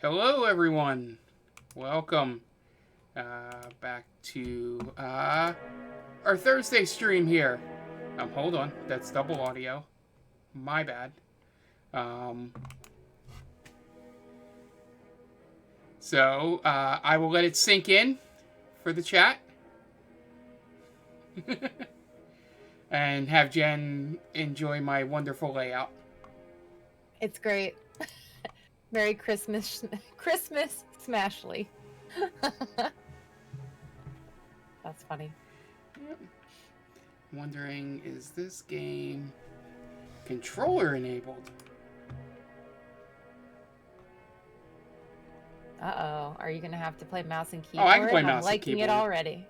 Hello, everyone. Welcome back to our Thursday stream here. Hold on, that's double audio. My bad. Um, I will let it sink in for the chat and have Jen enjoy my wonderful layout. It's great. Merry Christmas Smashly. That's funny. Yep. Wondering, is this game controller enabled? Uh-oh. Are you going to have to play mouse and keyboard? Oh, I can play mouse I'm and keyboard. liking it already.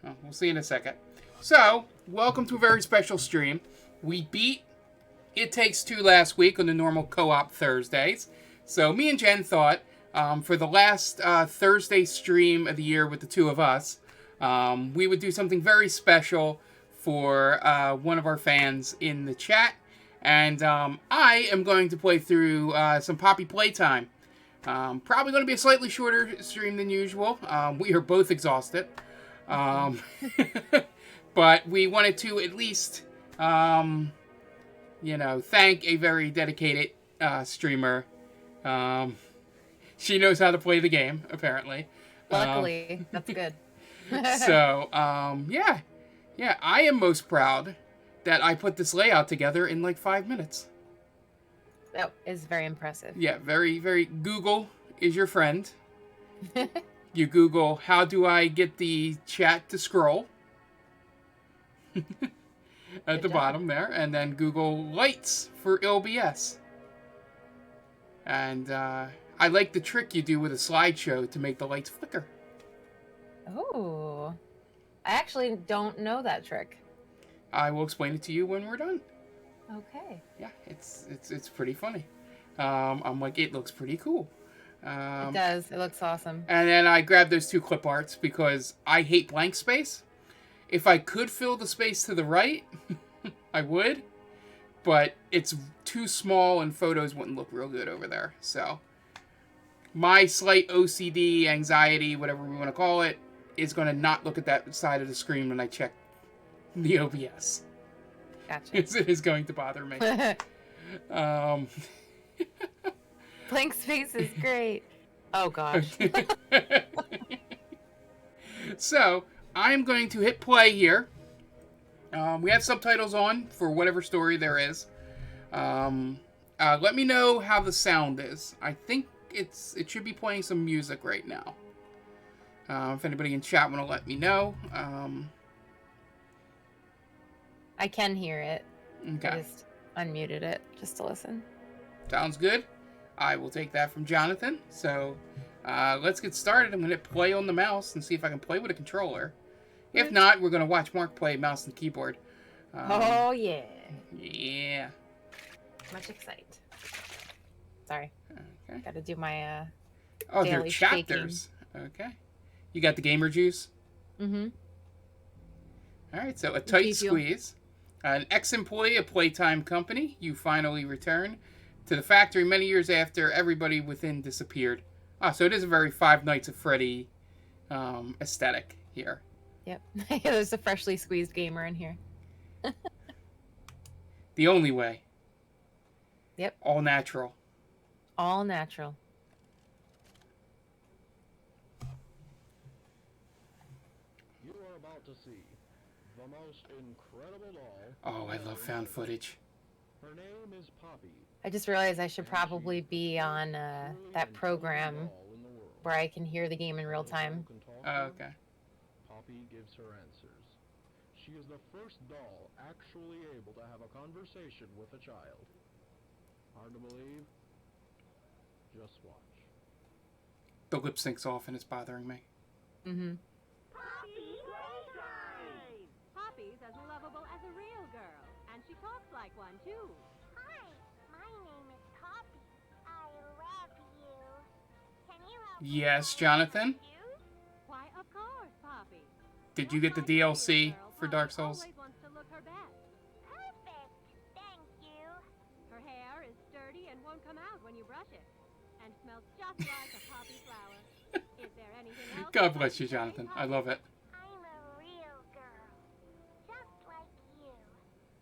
Oh, we'll see in a second. So, welcome to a very special stream. We beat It Takes Two last week on the normal co-op Thursdays. So, me and Jen thought, for the last Thursday stream of the year with the two of us, we would do something very special for one of our fans in the chat. And I am going to play through some Poppy Playtime. Probably going to be a slightly shorter stream than usual. We are both exhausted. But we wanted to at least, thank a very dedicated streamer. She knows how to play the game, apparently. Luckily, that's good. So, yeah, I am most proud that I put this layout together in like 5 minutes. That is very impressive. Yeah, very, very. Google is your friend. You Google, how do I get the chat to scroll? At the bottom there. And then Google lights for LBS. And I like the trick you do with a slideshow to make the lights flicker. Oh. I actually don't know that trick. I will explain it to you when we're done. Okay. Yeah, it's pretty funny. I'm like, it looks pretty cool. It does. It looks awesome. And then I grabbed those two clip arts because I hate blank space. If I could fill the space to the right, I would. But it's too small and photos wouldn't look real good over there. So my slight OCD, anxiety, whatever we want to call it, is going to not look at that side of the screen when I check the OBS. Gotcha. It is going to bother me. Blank space is great. Oh, gosh. So, I'm going to hit play here. We have subtitles on for whatever story there is. Let me know how the sound is. I think it should be playing some music right now. If anybody in chat want to let me know. I can hear it. Okay. I just unmuted it just to listen. Sounds good. I will take that from Jonathan. So, let's get started. I'm going to play on the mouse and see if I can play with a controller. If not, we're going to watch Mark play mouse and keyboard. Oh, yeah. Yeah. Much excite. Sorry. Okay. Got to do my Oh, they're daily chapters. shaking. Okay. You got the gamer juice? Mm-hmm. All right, so a tight squeeze. An ex-employee of Playtime Company, you finally return to the factory many years after everybody within disappeared. Ah, so it is a very Five Nights at Freddy aesthetic here. Yep. There's a freshly squeezed gamer in here. The only way. Yep. All natural. All natural. You are about to see the most incredible doll. Oh, I love found footage. Her name is Poppy. I just realized I should probably be on that program where I can hear the game in real time. Oh, okay. Poppy gives her answers. She is the first doll actually able to have a conversation with a child. Hard to believe? Just watch. The lip sync's off and it's bothering me. Mm-hmm. Poppy Playtime! Poppy's as lovable as a real girl, and she talks like one too. Hi, my name is Poppy. I love you. Can you help me Yes, find Jonathan? my shoes? Why, of course, Poppy. Did you get the DLC for Dark Souls? Always wants to look her best. Perfect. Thank you. Her hair is sturdy and won't come out when you brush it. and smells just like a poppy flower. Is there anything else? God bless you, Jonathan. I love it. I'm a real girl, just like you.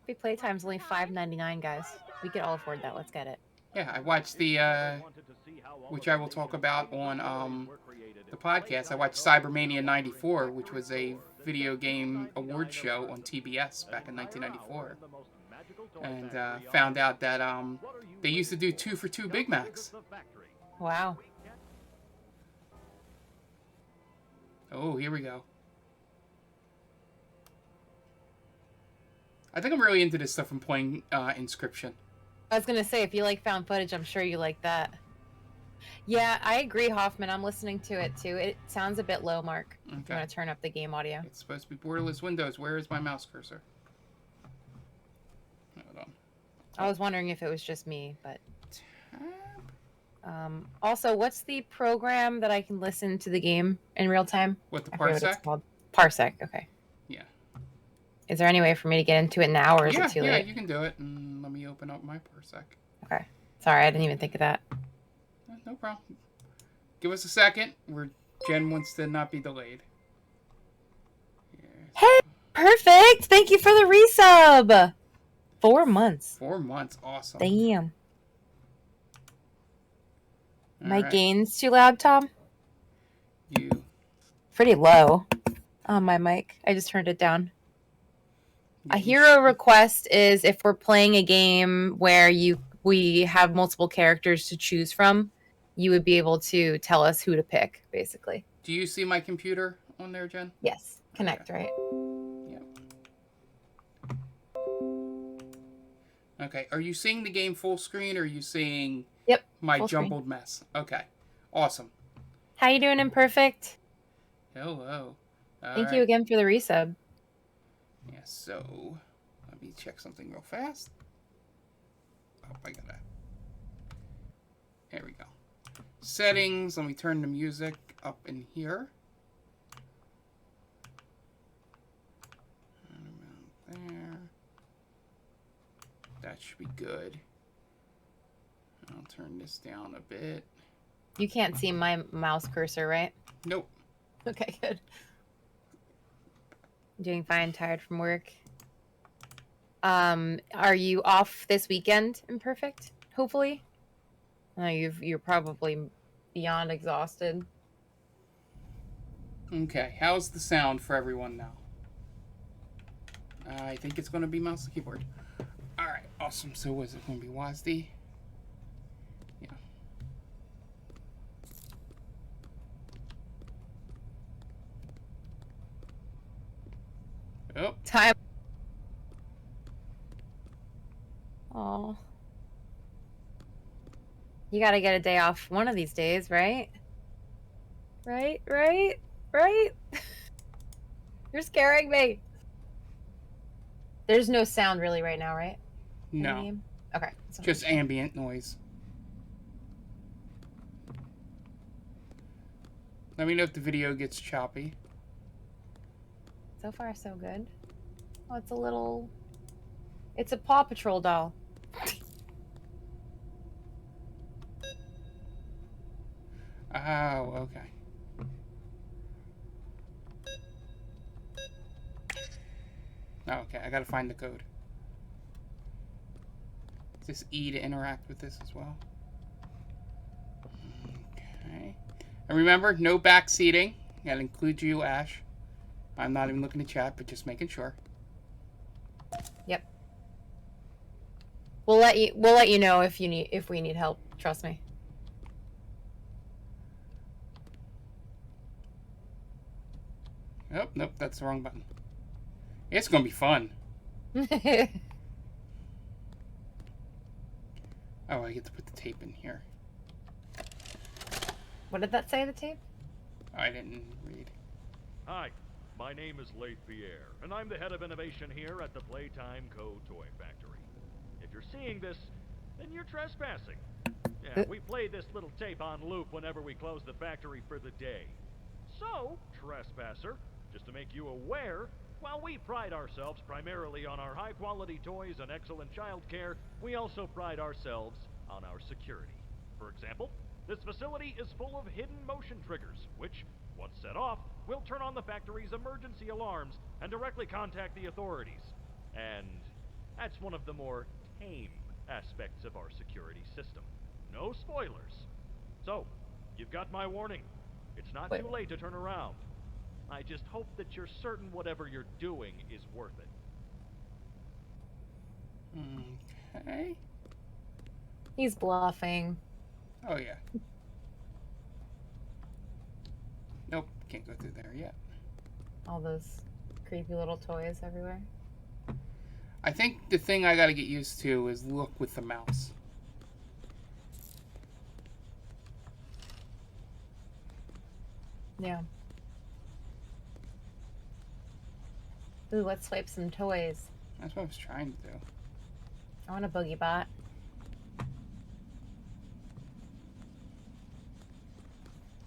Free Playtime's only $5.99, guys. We could all afford that. Let's get it. Yeah, I watched the, which I will talk about on the podcast. I watched Cybermania 94, which was a video game award show on TBS back in 1994. And found out that they used to do 2 for 2 Big Macs. Wow. Oh, here we go. I think I'm really into this stuff from playing Inscription. I was gonna say, if you like found footage, I'm sure you like that. Yeah, I agree, Hoffman. I'm listening to it too. It sounds a bit low, Mark. I'm Okay. gonna turn up the game audio. It's supposed to be borderless windows. Where is my mouse cursor? Hold on. I was wondering if it was just me, but Tab. also, what's the program that I can listen to the game in real time? What, the I forget what it's Parsec? called. Parsec. Okay. Yeah. Is there any way for me to get into it now, or is Yeah, it too yeah, late? you can do it. Let me open up my Parsec. Okay. Sorry, I didn't even think of that. No problem. Give us a second. Jen wants to not be delayed. Yes. Hey, perfect. Thank you for the resub. 4 months. 4 months. Awesome. Damn. All My right. gain's too loud, Tom? You. Pretty low on my mic. I just turned it down. A you hero request is if we're playing a game where we have multiple characters to choose from, you would be able to tell us who to pick, basically. Do you see my computer on there, Jen? Yes. Connect, right? Okay. Are you seeing the game full screen, or are you seeing Yep. my full screen. jumbled mess? Okay. Awesome. How you doing, Imperfect? Hello. All Thank right. you again for the resub. Yeah, so let me check something real fast. Oh, I gotta. There we go. Settings. Let me turn the music up in here. And around there. That should be good. I'll turn this down a bit. You can't see my mouse cursor, right? Nope. Okay, good. Doing fine, tired from work. Are you off this weekend, Imperfect? Hopefully. You're probably beyond exhausted. Okay, how's the sound for everyone now? I think it's going to be mouse and keyboard. Alright, awesome. So was it going to be WASD? Yeah. Oh, Time. Oh. You gotta get a day off one of these days, right? Right? You're scaring me. There's no sound really right now, right? In the no. game? Okay. So Just ambient noise. Let me know if the video gets choppy. so far, so good. Oh, it's a Paw Patrol doll. Oh, okay. Oh, okay, I gotta find the code. Is this E to interact with this as well? Okay. And remember, no back seating. That includes you, Ash. I'm not even looking to chat, but just making sure. Yep. We'll let you know if we need help. Trust me. Oh, nope, that's the wrong button. It's gonna be fun. Oh, I get to put the tape in here. What did that say, the tape? I didn't read. Hi, my name is Leith Pierre, and I'm the head of innovation here at the Playtime Co. Toy Factory. If you're seeing this, then you're trespassing. Yeah, we play this little tape on loop whenever we close the factory for the day. So, trespasser, just to make you aware, while we pride ourselves primarily on our high-quality toys and excellent child care, we also pride ourselves on our security. For example, This facility is full of hidden motion triggers, which, once set off, will turn on the factory's emergency alarms and directly contact the authorities. And that's one of the more tame aspects of our security system. No spoilers. So, you've got my warning. It's not too late to turn around. I just hope that you're certain whatever you're doing is worth it. Okay. He's bluffing. Oh, yeah. Nope, can't go through there yet. All those creepy little toys everywhere. I think the thing I gotta get used to is look with the mouse. Yeah. Ooh, let's swipe some toys. That's what I was trying to do. I want a boogie bot.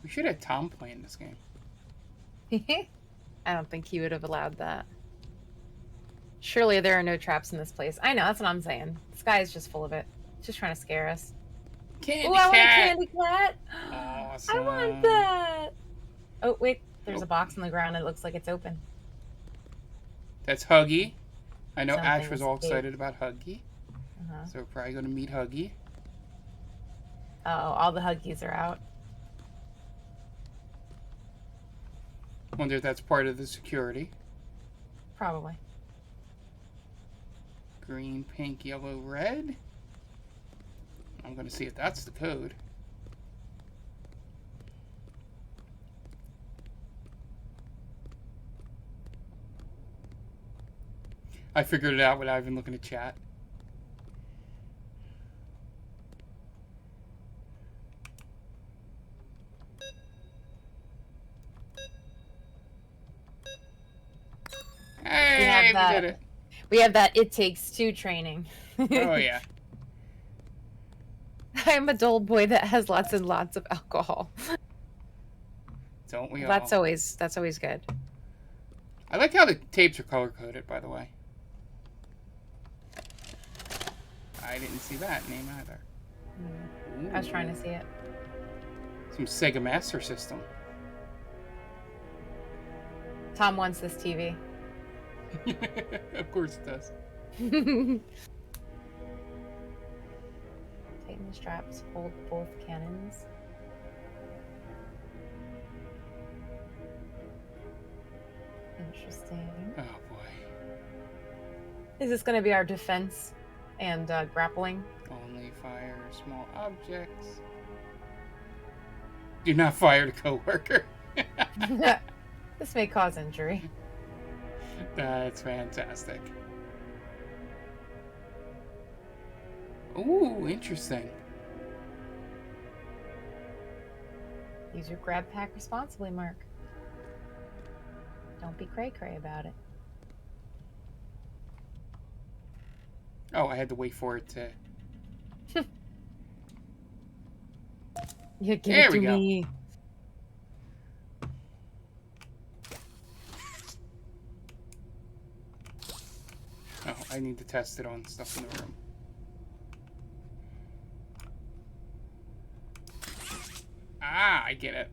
We should have Tom playing this game. I don't think he would have allowed that. Surely there are no traps in this place. I know, that's what I'm saying. This guy is just full of it. He's just trying to scare us. Candy Ooh, I want a cat! candy cat! Awesome. I want that! Oh, wait. There's a box on the ground and it looks like it's open. That's Huggy. I know Ash Something was is all big. excited about Huggy. Uh-huh. So we're probably going to meet Huggy. Oh, all the Huggies are out. Wonder if that's part of the security. Probably. Green, pink, yellow, red. I'm going to see if that's the code. I figured it out without even looking at chat. Hey, we did it. We have that It Takes Two training. Oh, yeah. I'm a dull boy that has lots and lots of alcohol. Don't we all? That's always good. I like how the tapes are color-coded, by the way. I didn't see that name either. I was trying to see it. Some Sega Master System. Tom wants this TV. Of course it does. Tighten the straps, hold both cannons. Interesting. Oh boy. Is this going to be our defense and grappling? Only fire small objects. Do not fire the coworker. This may cause injury. That's fantastic. Ooh, interesting. Use your grab pack responsibly, Mark. Don't be cray-cray about it. Oh, I had to wait for it to... Yeah, give There it to we go. me. Oh, I need to test it on stuff in the room. Ah, I get it.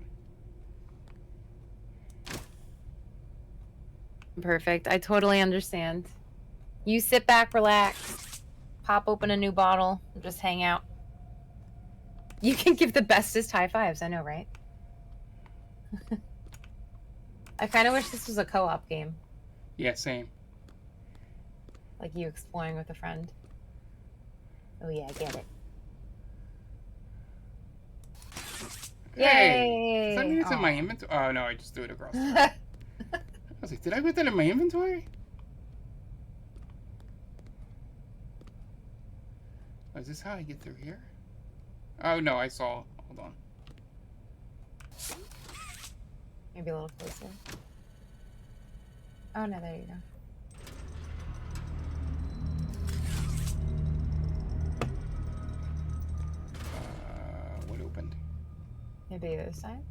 Perfect. I totally understand. You sit back, relax, pop open a new bottle, and just hang out. You can give the bestest high fives, I know, right? I kind of wish this was a co-op game. Yeah, same. Like you exploring with a friend. Oh yeah, I get it. Hey, does that Yay! mean it's in my Aw. inventory? Oh, no, I just threw it across the room. I was like, did I put that in my inventory? Oh, is this how I get through here? Oh, no, I saw. Hold on. Maybe a little closer. Oh no, there you go. What opened? Maybe the other side?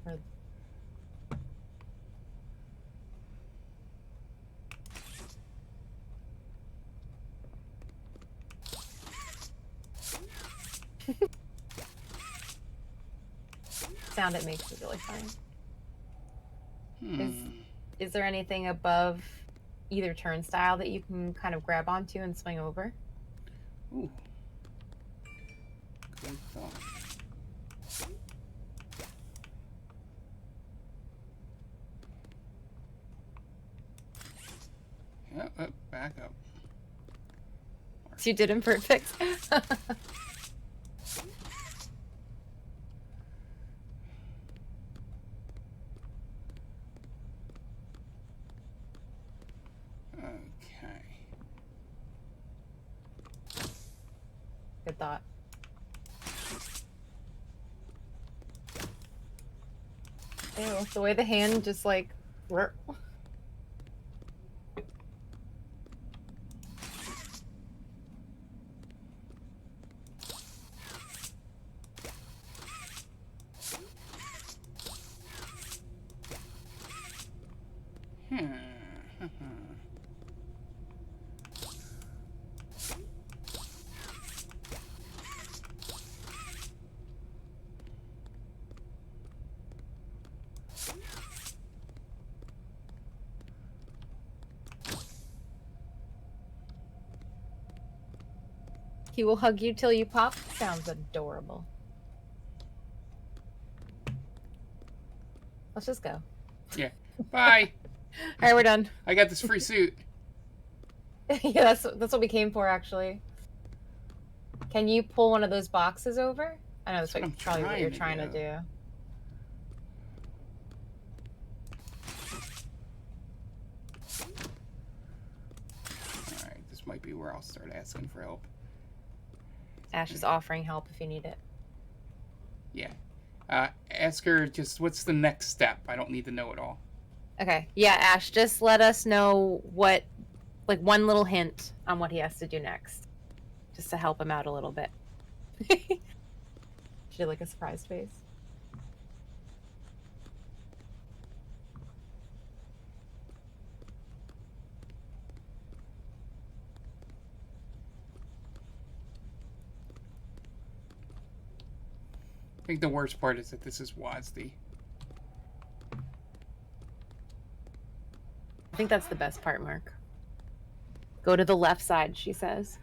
Or... Sound it makes is really funny. Hmm. Is there anything above either turnstile that you can kind of grab onto and swing over? Ooh. Good thought. Yep, back up. You did imperfect. Okay. Good thought. Ew, the way the hand just like. He will hug you till you pop. Sounds adorable. Let's just go. Yeah. Bye. All right, we're done. I got this free suit. Yeah, that's what we came for, actually. Can you pull one of those boxes over? I know that's That's what I'm probably what you're trying trying to to do. Alright, this might be where I'll start asking for help. Ash is offering help if you need it. Yeah. Ask her just what's the next step. I don't need to know it all. Okay. Yeah, Ash, just let us know what, like, one little hint on what he has to do next. Just to help him out a little bit. She did, like, a surprised face. I think the worst part is that this is WASD. I think that's the best part, Mark. Go to the left side, she says.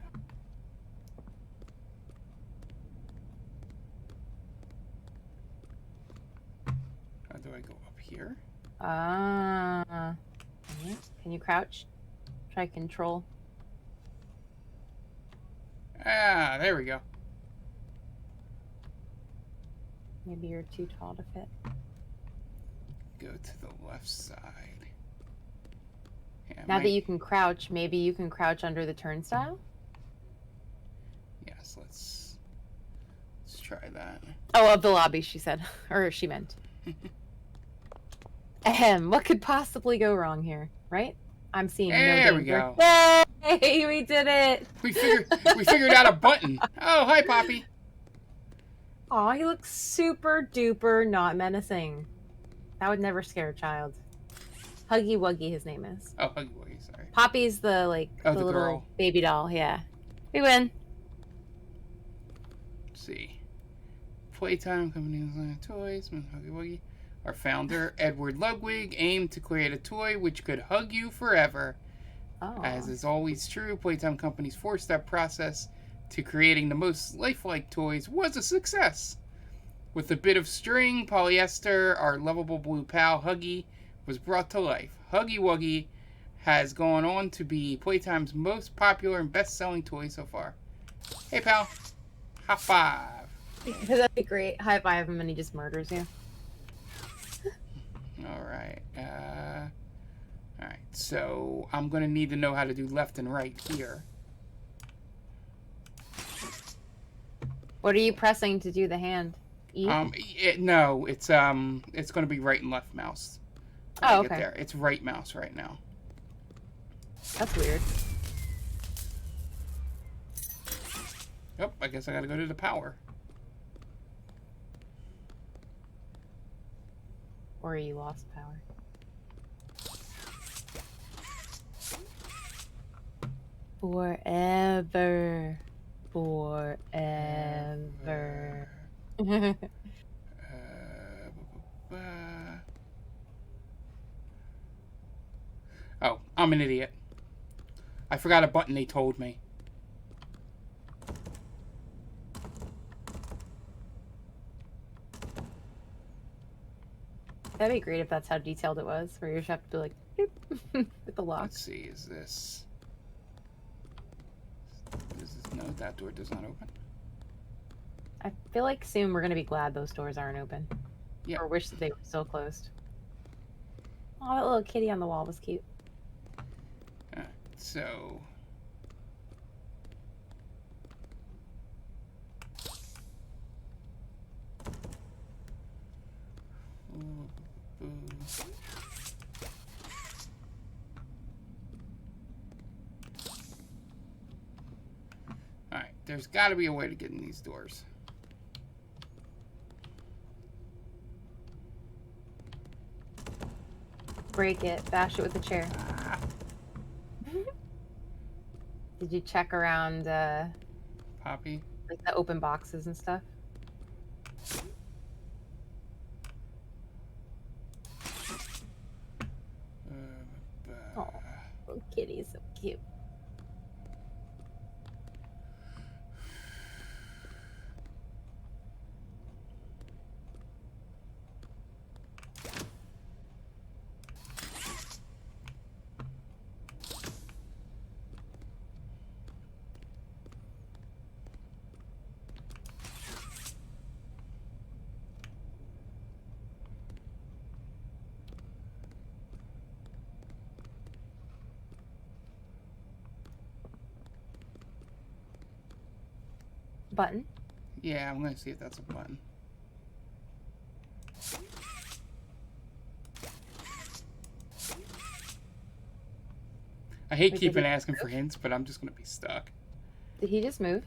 How do I go up here? Ah. Can you crouch? Try control. Ah, there we go. Maybe you're too tall to fit. Go to the left side. Yeah, Now that you can crouch, maybe you can crouch under the turnstile? Yes, let's try that. Oh, of the lobby, she said. Or she meant. Ahem, what could possibly go wrong here, right? I'm seeing no danger. There we go. Yay, we did it! We figured out a button. Oh, hi, Poppy. Aw, he looks super duper not menacing. That would never scare a child. Huggy Wuggy, his name is. Oh, Huggy Wuggy, sorry. Poppy's the, like, Oh, the the little girl. baby doll, yeah. We win. Let's see. Playtime company design toys. Huggy Wuggy. Our founder, Edward Ludwig, aimed to create a toy which could hug you forever. Oh. As is always true, Playtime Company's four-step process to creating the most lifelike toys was a success. With a bit of string, polyester, our lovable blue pal, Huggy, was brought to life. Huggy Wuggy has gone on to be Playtime's most popular and best-selling toy so far. Hey, pal. High five. That'd be great. High five him and he just murders you. Alright. Alright, so I'm going to need to know how to do left and right here. What are you pressing to do the hand? E? No, it's going to be right and left mouse. Oh, Get okay. there. It's right mouse right now. That's weird. Yep, I guess I gotta go to the power. Or you lost power. Forever. Forever. Oh, I'm an idiot. I forgot a button they told me. That'd be great if that's how detailed it was, where you just have to be like, boop, with the lock. Let's see, is this... No, that door does not open. I feel like soon we're going to be glad those doors aren't open. Yeah. Or wish that they were still closed. Oh, that little kitty on the wall was cute. Alright, so... Alright, there's got to be a way to get in these doors. Break it. Bash it with a chair. Did you check around, Poppy? like the open boxes and stuff? Oh, little kitty's so cute. Button? Yeah, I'm going to see if that's a button. I hate Wait, keeping did he asking for move? hints, but I'm just going to be stuck. Did he just move?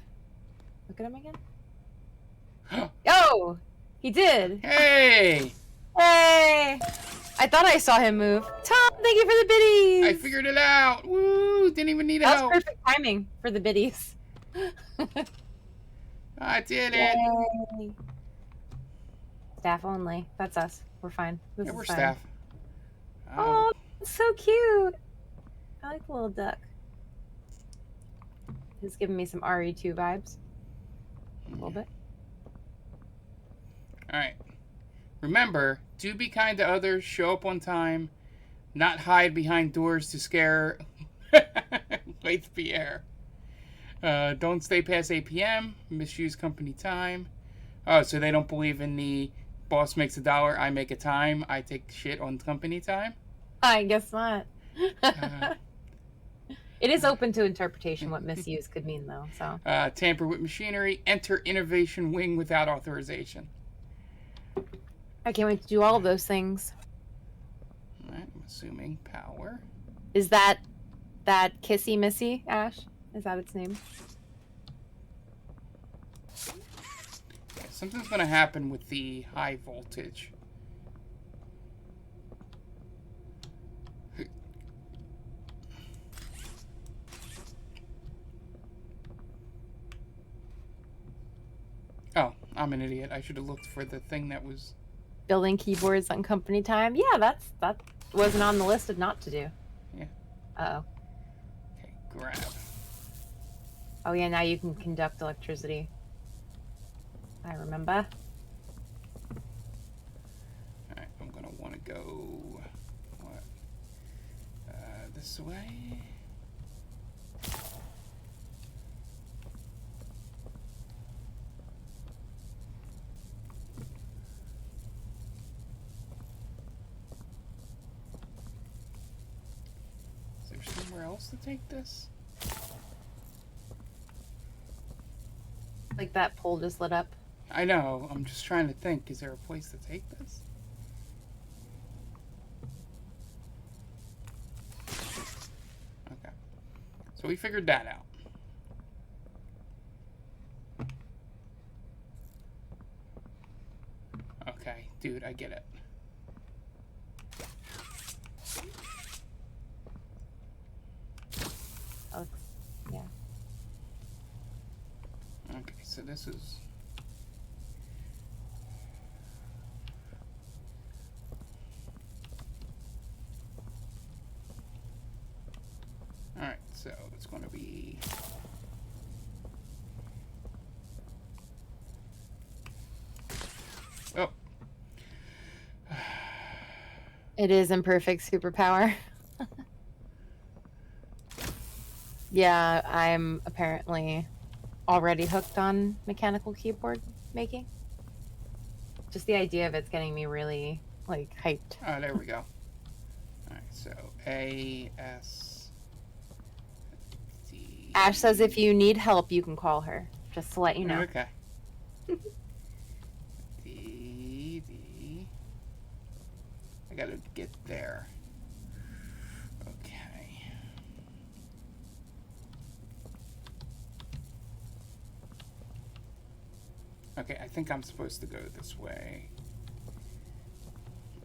Look at him again. Oh! He did! Hey! Hey! I thought I saw him move. Tom, thank you for the biddies! I figured it out! Woo! Didn't even need That help. was perfect timing for the biddies. I did it! Yay. Staff only. That's us. We're fine. This Yeah, is we're fine. staff. Oh, that's so cute. I like the little duck. He's giving me some RE2 vibes. A little bit. Alright. Remember, do be kind to others, show up on time, not hide behind doors to scare Wait Pierre. Don't stay past 8 p.m., misuse company time. Oh, so they don't believe in the boss makes $1, I make a time, I take shit on company time? I guess not. Uh, It is open to interpretation what misuse could mean, though. So tamper with machinery, enter innovation wing without authorization. I can't wait to do all of those things. Alright, I'm assuming power. Is that Kissy Missy, Ash? Is that its name? Okay, something's gonna happen with the high voltage. Oh, I'm an idiot. I should have looked for the thing that was... Building keyboards on company time. Yeah, that wasn't on the list of not to do. Yeah. Uh-oh. Okay, grab. Oh yeah, now you can conduct electricity. I remember. Alright, I'm gonna want to go... What? This way? Is there somewhere else to take this? Like that pole just lit up. I know, I'm just trying to think. Is there a place to take this? Okay. So we figured that out. Okay, dude, I get it. Oh, yeah. Okay, so this is... So it's going to be... Oh. It is imperfect superpower. Yeah, I'm apparently already hooked on mechanical keyboard making. Just the idea of it's getting me really, like, hyped. Oh, there we go. Alright, so A, S, D... Ash says if you need help, you can call her. Just to let you know. Okay. D, D... I gotta get there. Okay. Okay, I think I'm supposed to go this way.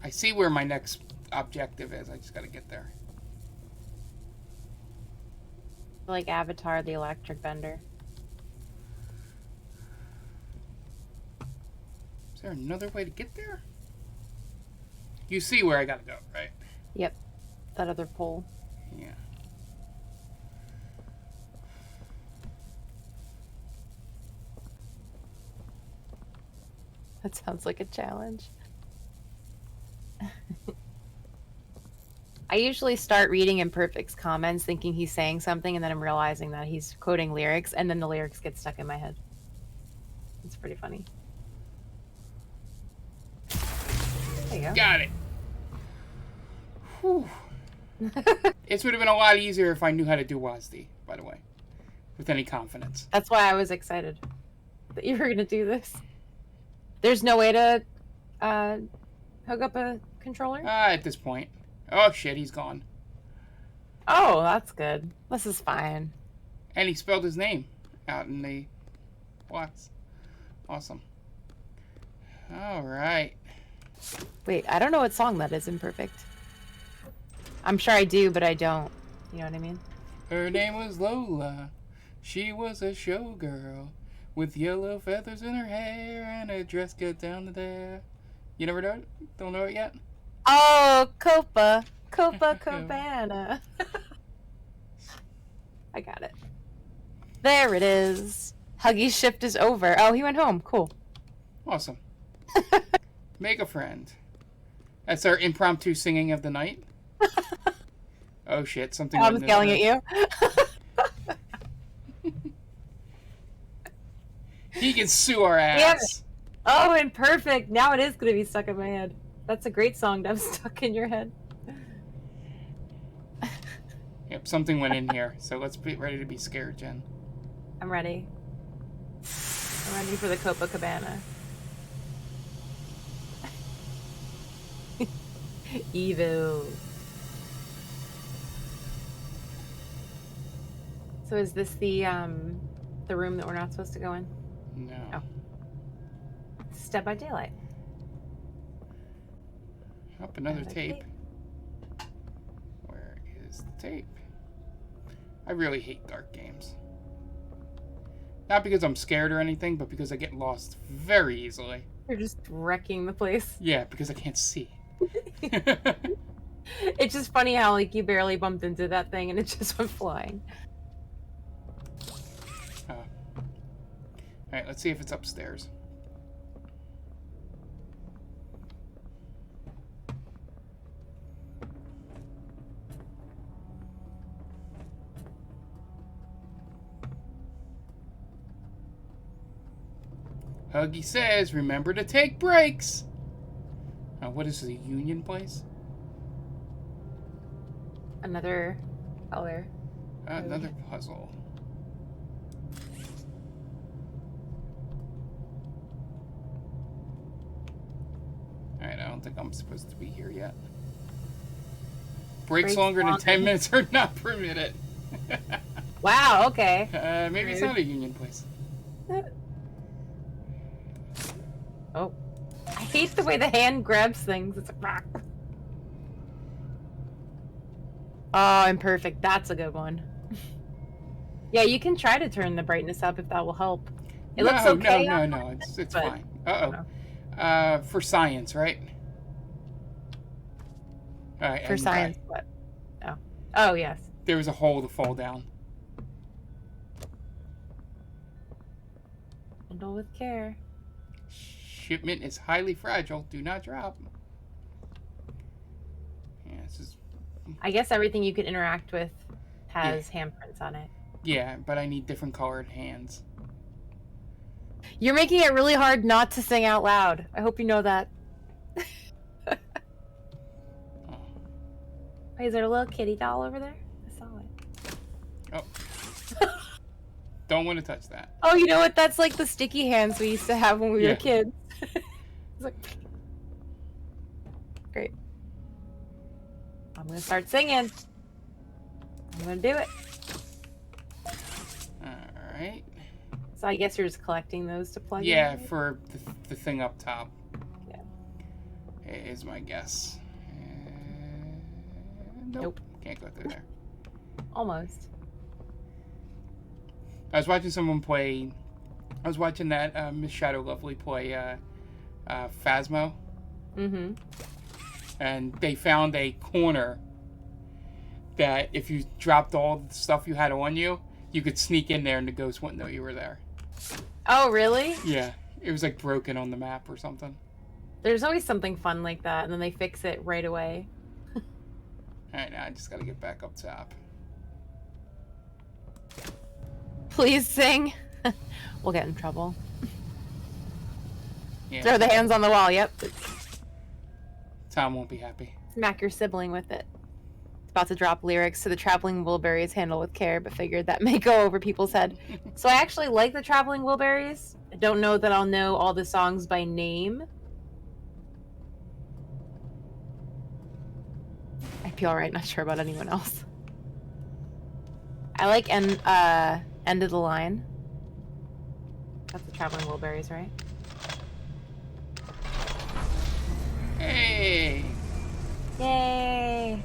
I see where my next objective is. I just gotta get there. Like Avatar, the electric bender. Is there another way to get there? You see where I gotta go, right? Yep. That other pole. Yeah. That sounds like a challenge. I usually start reading Imperfect's comments thinking he's saying something, and then I'm realizing that he's quoting lyrics, and then the lyrics get stuck in my head. It's pretty funny. There you go. Got it. Whew. It would have been a lot easier if I knew how to do WASD, by the way. With any confidence. That's why I was excited that you were going to do this. There's no way to hook up a controller? At this point. Oh shit, he's gone. Oh, that's good. This is fine. And he spelled his name out in the box. Awesome. Alright. Wait, I don't know what song that is, Imperfect. I'm sure I do, but I don't. You know what I mean? Her name was Lola. She was a showgirl with yellow feathers in her hair and a dress cut down to there. You never know it? Don't know it yet? Oh, Copacabana. I got it. There it is. Huggy's shift is over. Oh, he went home. Cool. Awesome. Make a friend. That's our impromptu singing of the night. Oh shit, something I was yelling at you. He can sue our ass. Oh, Imperfect. Now it is going to be stuck in my head. That's a great song to have stuck in your head. Yep, something went in here. So let's be ready to be scared, Jen. I'm ready. I'm ready for the Copacabana. Evil. So is this the room that we're not supposed to go in? No. Oh. Dead by Daylight. Up another Another tape. tape. Where is the tape? I really hate dark games. Not because I'm scared or anything, but because I get lost very easily. You're just wrecking the place. Yeah, because I can't see. It's just funny how like you barely bumped into that thing and it just went flying. Alright, let's see if it's upstairs. Huggy says, remember to take breaks. What is the Union place? Another color. Another puzzle. Alright, I don't think I'm supposed to be here yet. Breaks longer than 10 minutes are not permitted. Wow, okay. Maybe it's not a Union place. Oh. I hate the way the hand grabs things. It's like... Oh, Imperfect. That's a good one. Yeah, you can try to turn the brightness up if that will help. It looks okay. No. It's but... fine. Uh-oh. For science, right? All right. For science, what? Oh. Oh, yes. There was a hole to fall down. Handle with care. Shipment is highly fragile. Do not drop. Yeah, this is... I guess everything you can interact with has handprints on it. Yeah, but I need different colored hands. You're making it really hard not to sing out loud. I hope you know that. Oh. Wait, is there a little kitty doll over there? I saw it. Oh. Don't want to touch that. Oh, you know what? That's like the sticky hands we used to have when we were kids. It's like... Great. I'm gonna start singing. I'm gonna do it. Alright. So I guess you're just collecting those to plug in? Yeah, Right? for the thing up top. Yeah. Is my guess. Nope. Can't go through there. Almost. I was watching someone play... I was watching that Miss Shadow Lovely play Phasmo. Mm-hmm. And they found a corner that if you dropped all the stuff you had on you, you could sneak in there and the ghost wouldn't know you were there. Oh, really? Yeah. It was like broken on the map or something. There's always something fun like that, and then they fix it right away. Alright, now I just gotta get back up top. Please sing. We'll get in trouble. Yeah. Throw the hands on the wall, yep. Tom won't be happy. Smack your sibling with it. It's about to drop lyrics to the Traveling Wilburys, handle with care, but figured that may go over people's head. So I actually like the Traveling Wilburys. I don't know that I'll know all the songs by name. I'd be alright, not sure about anyone else. I like End of the Line. That's the Traveling Wilburys, right? Hey! Yay!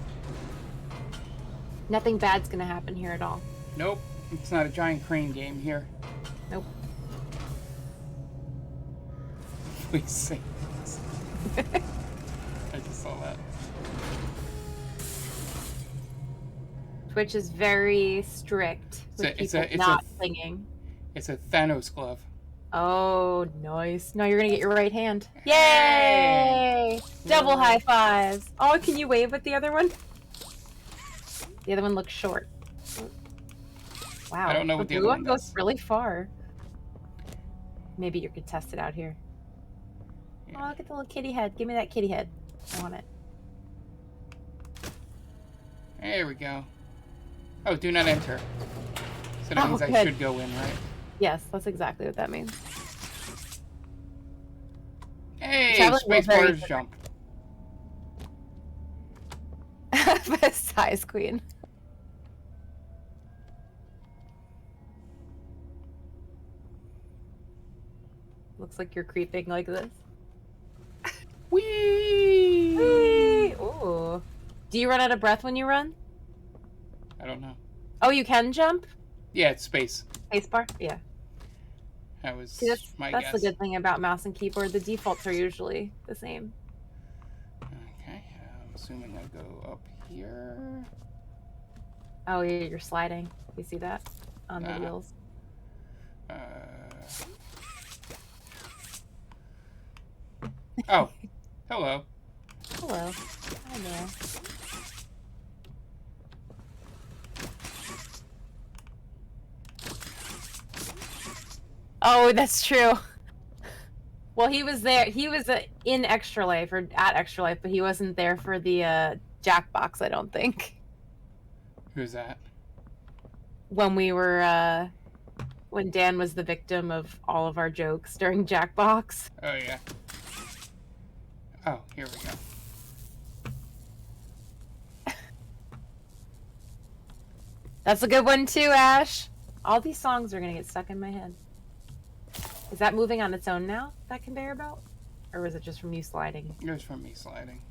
Nothing bad's gonna happen here at all. Nope. It's not a giant crane game here. Nope. Please sing this. I just saw that. Twitch is very strict with people not singing. It's a Thanos glove. Oh, nice. No, you're gonna get your right hand. Hey! Yay! Double high fives. Oh, can you wave with the other one? The other one looks short. Wow. I don't know what the blue other one goes does. really far. Maybe you could test it out here. Yeah. Oh, look at the little kitty head. Give me that kitty head. I want it. There we go. Oh, do not enter. So that means I good. should go in, right? Yes, that's exactly what that means. Hey, Traveling space Wilburys bars are- jump. Size queen. Looks like you're creeping like this. Whee! Whee! Ooh. Do you run out of breath when you run? I don't know. Oh, you can jump? Yeah, it's space. Spacebar? Yeah. That was See, my that's guess. the good thing about mouse and keyboard. The defaults are usually the same. Okay, I'm assuming I go up here. Oh, yeah, you're sliding. You see that? On the wheels. Oh, hello. Hello. Hi there. Oh, that's true. Well, he was there. He was in Extra Life or at Extra Life, but he wasn't there for the Jackbox, I don't think. Who's that? When we were, when Dan was the victim of all of our jokes during Jackbox. Oh, yeah. Oh, here we go. That's a good one too, Ash. All these songs are gonna get stuck in my head. Is that moving on its own now, that conveyor belt? Or was it just from you sliding? It was from me sliding.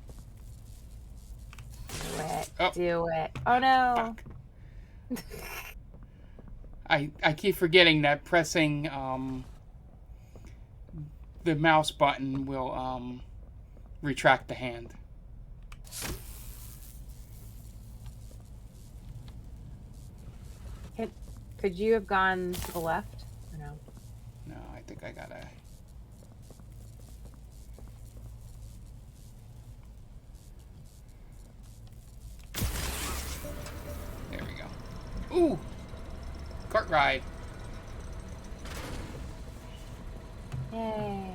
Do it. Oh. Do it. Oh no. Fuck. I keep forgetting that pressing the mouse button will retract the hand. Could you have gone to the left? Or no? No, I think I gotta... There we go. Ooh! Cart ride. Yay.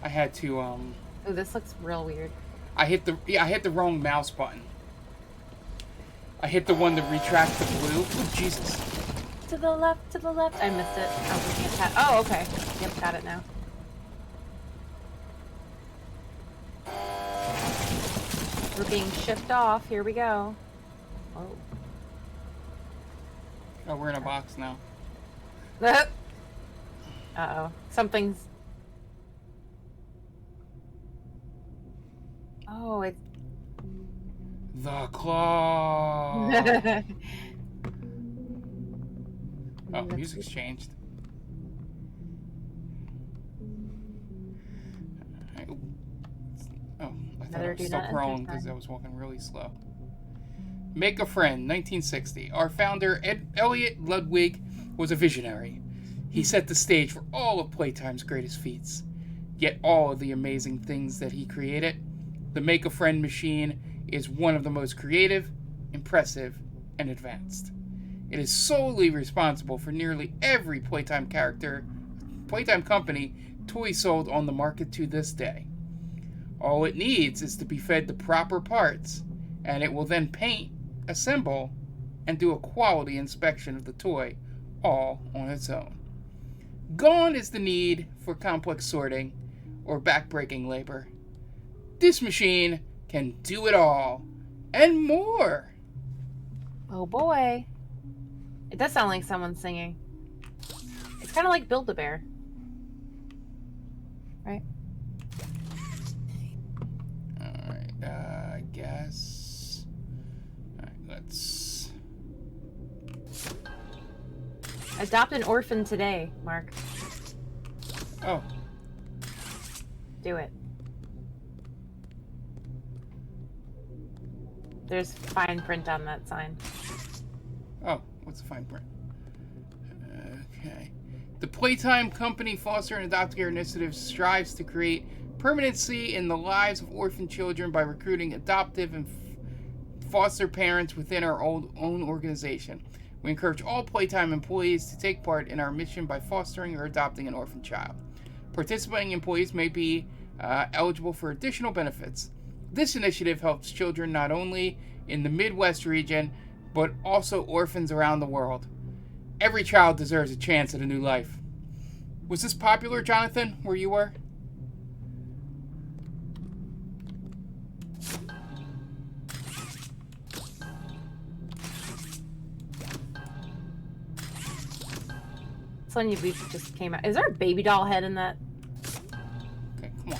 I had to, Oh, this looks real weird. I hit the wrong mouse button. I hit the one to retract the blue. Oh, Jesus. To the left, to the left. I missed it. I was looking at that. Oh, okay. Yep, got it now. We're being shipped off. Here we go. Oh. Oh, we're in a box now. Uh-oh. Something's... Oh, it's... The claw. Oh, music's changed. Oh, I thought I was still crawling because I was walking really slow. Make a Friend, 1960. Our founder, Elliot Ludwig, was a visionary. He set the stage for all of Playtime's greatest feats. Yet all of the amazing things that he created, the Make a Friend machine is one of the most creative, impressive, and advanced. It is solely responsible for nearly every Playtime company toy sold on the market to this day. All it needs is to be fed the proper parts, and it will then paint, assemble, and do a quality inspection of the toy, all on its own. Gone is the need for complex sorting or backbreaking labor. This machine can do it all, and more. Oh boy. It does sound like someone singing. It's kind of like Build-A-Bear. Right? Alright, I guess... Alright, let's... Adopt an orphan today, Mark. Oh, Do it. There's fine print on that sign. oh, what's the fine print? Okay. The Playtime Company Foster and Adopt Care Initiative strives to create permanency in the lives of orphan children by recruiting adoptive and foster parents within our own organization. We encourage all Playtime employees to take part in our mission by fostering or adopting an orphan child. Participating employees may be eligible for additional benefits. This initiative helps children not only in the Midwest region, but also orphans around the world. Every child deserves a chance at a new life. Was this popular, Jonathan, where you were? This one we just came out. Is there a baby doll head in that? Okay, come on.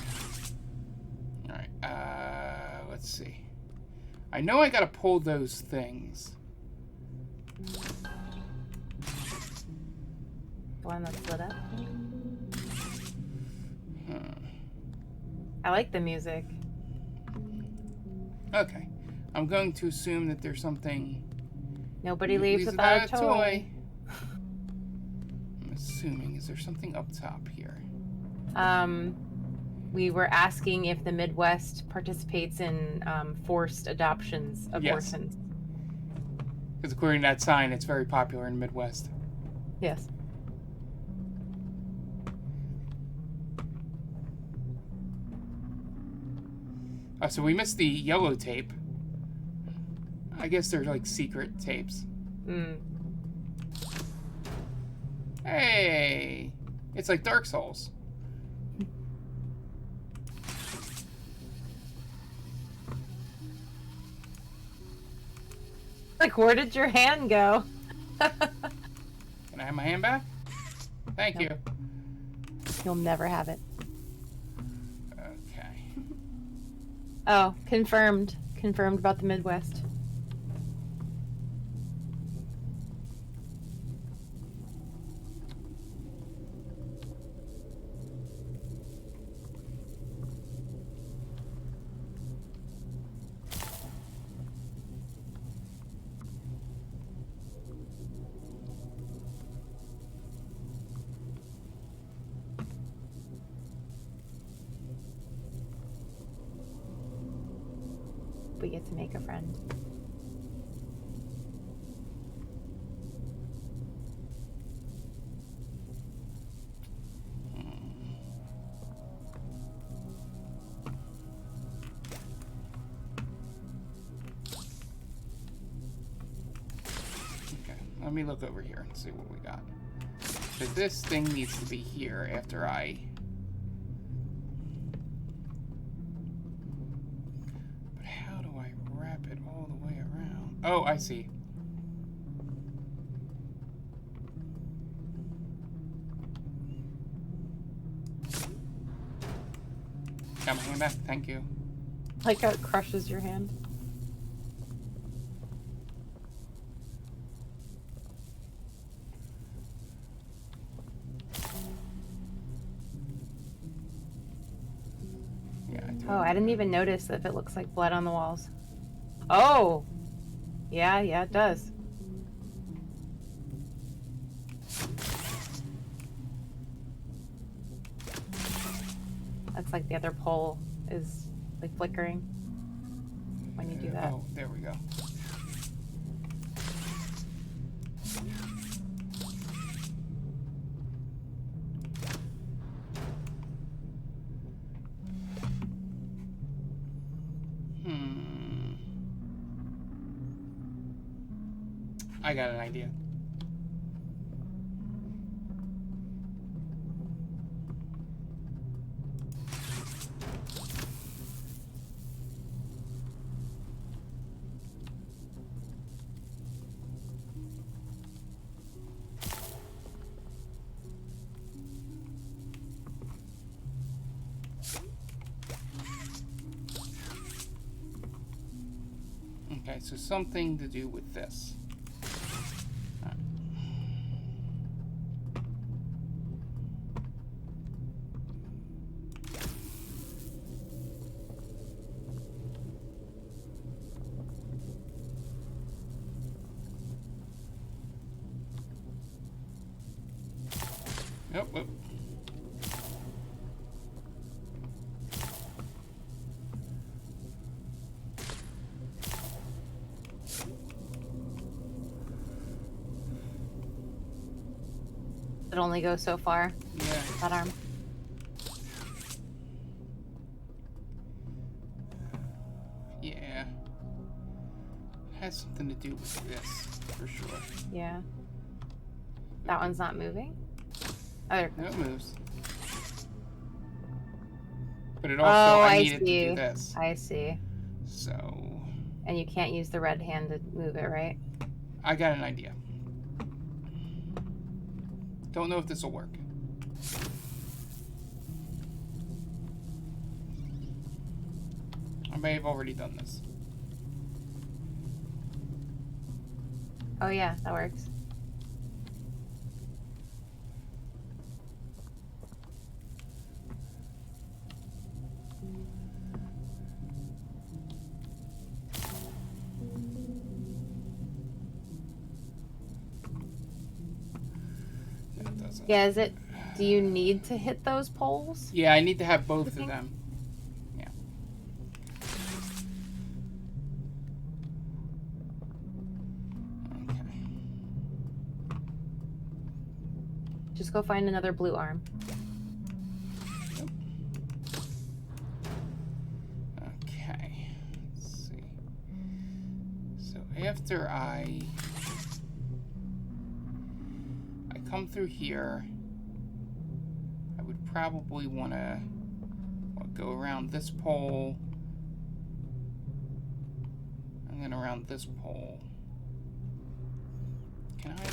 Alright, let's see. I know I gotta pull those things. The one that's lit up? Huh. I like the music. Okay. I'm going to assume that there's something... Nobody leaves without a toy. I'm assuming. Is there something up top here? We were asking if the Midwest participates in forced adoptions of Yes. orphans. Because according to that sign, it's very popular in the Midwest. Yes. So we missed the yellow tape. I guess they're like secret tapes. Mm. Hey! It's like Dark Souls. Like, where did your hand go? Can I have my hand back? Thank Nope. you. You'll never have it. Okay. Oh, confirmed. Confirmed about the Midwest. we get to make a friend. Let me look over here and see what we got. So this thing needs to be here after I... But how do I wrap it all the way around? Oh, I see. Got my hand back, thank you. Like how it crushes your hand. Oh, I didn't even notice if it looks like blood on the walls. Oh! Yeah, it does. That's like the other pole is like flickering when you do that. Oh, there we go. I got an idea. Okay, so something to do with this. Yep. It only goes so far. Yeah. That arm. Yeah. Has something to do with this, for sure. Yeah. That one's not moving? Oh, there it No, goes. it moves. But it also, I needed to see. do this. I see. So, And you can't use the red hand to move it, right? I got an idea. Don't know if this will work. I may have already done this. Oh yeah, that works. That doesn't. Yeah, is it... Do you need to hit those poles? Yeah, I need to have both of think? them. Yeah. Okay. Just go find another blue arm. Yep. Okay. Let's see. So after I come through here, I would probably want to go around this pole and then around this pole. Can I?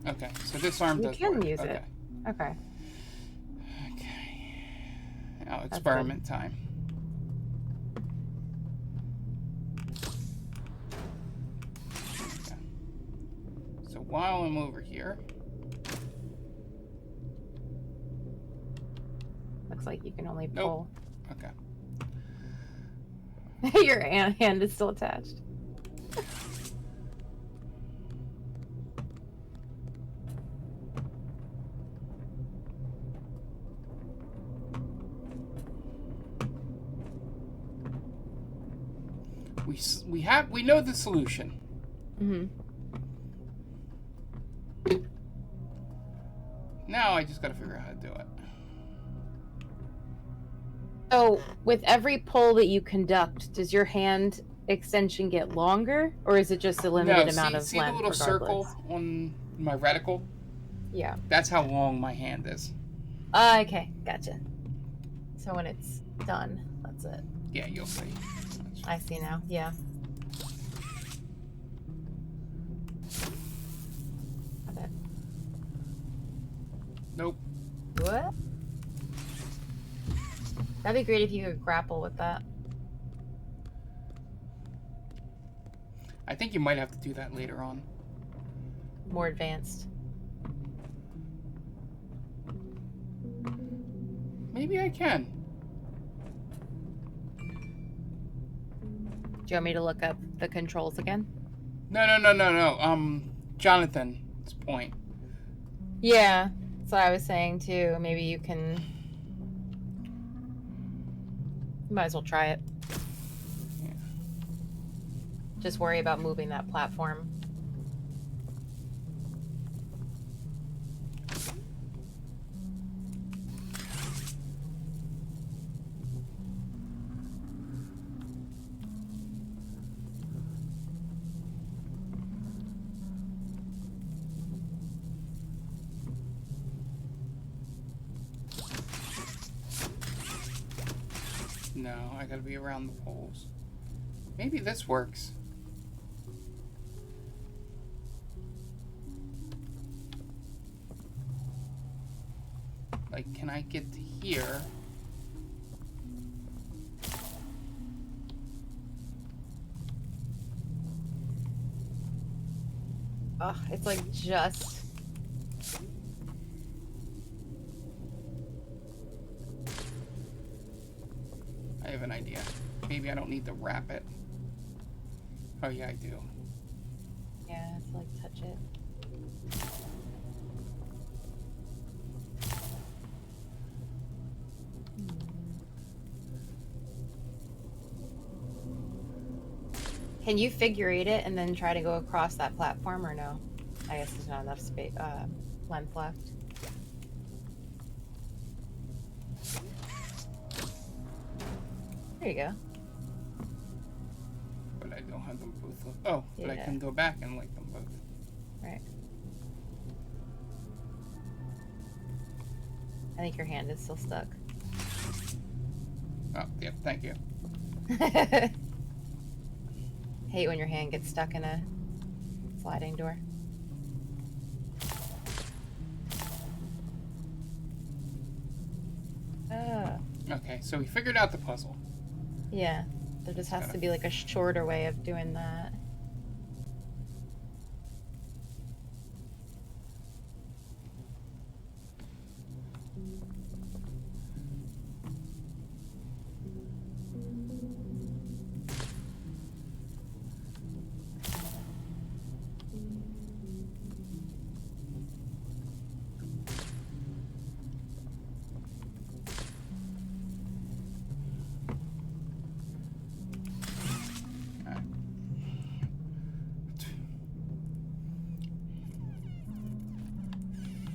Okay, so this arm does can work. use Okay. it. Okay. Okay. Now experiment time. Okay. So while I'm over here, Looks like you can only Nope. pull. okay. Your hand is still attached. We know the solution. Mm-hmm. Now I just gotta figure out how to do it. So, with every pull that you conduct, does your hand extension get longer, or is it just a limited amount of see length? the little circle on my reticle? Yeah. That's how long my hand is. Okay, gotcha. So when it's done, that's it. Yeah, you'll see. I see now. Yeah. Got it. Nope. What? That'd be great if you could grapple with that. I think you might have to do that later on. More advanced. Maybe I can. Do you want me to look up the controls again? No. Jonathan's point. Yeah. So I was saying too, maybe you can... You might as well try it. Yeah. Just worry about moving that platform. No, I gotta be around the poles. Maybe this works. Like, can I get to here? Ugh, it's like just... I have an idea. Maybe I don't need to wrap it. Oh yeah, I do. Yeah, it's like touch it. Can you figure eight it and then try to go across that platform, or no? I guess there's not enough space, length left. There you go. But I don't have them both. Oh, but I Yeah. can go back and like them both. Right. I think your hand is still stuck. Oh, yeah, thank you. Hate when your hand gets stuck in a sliding door. Oh. Okay, so we figured out the puzzle. Yeah. There just has to be like a shorter way of doing that.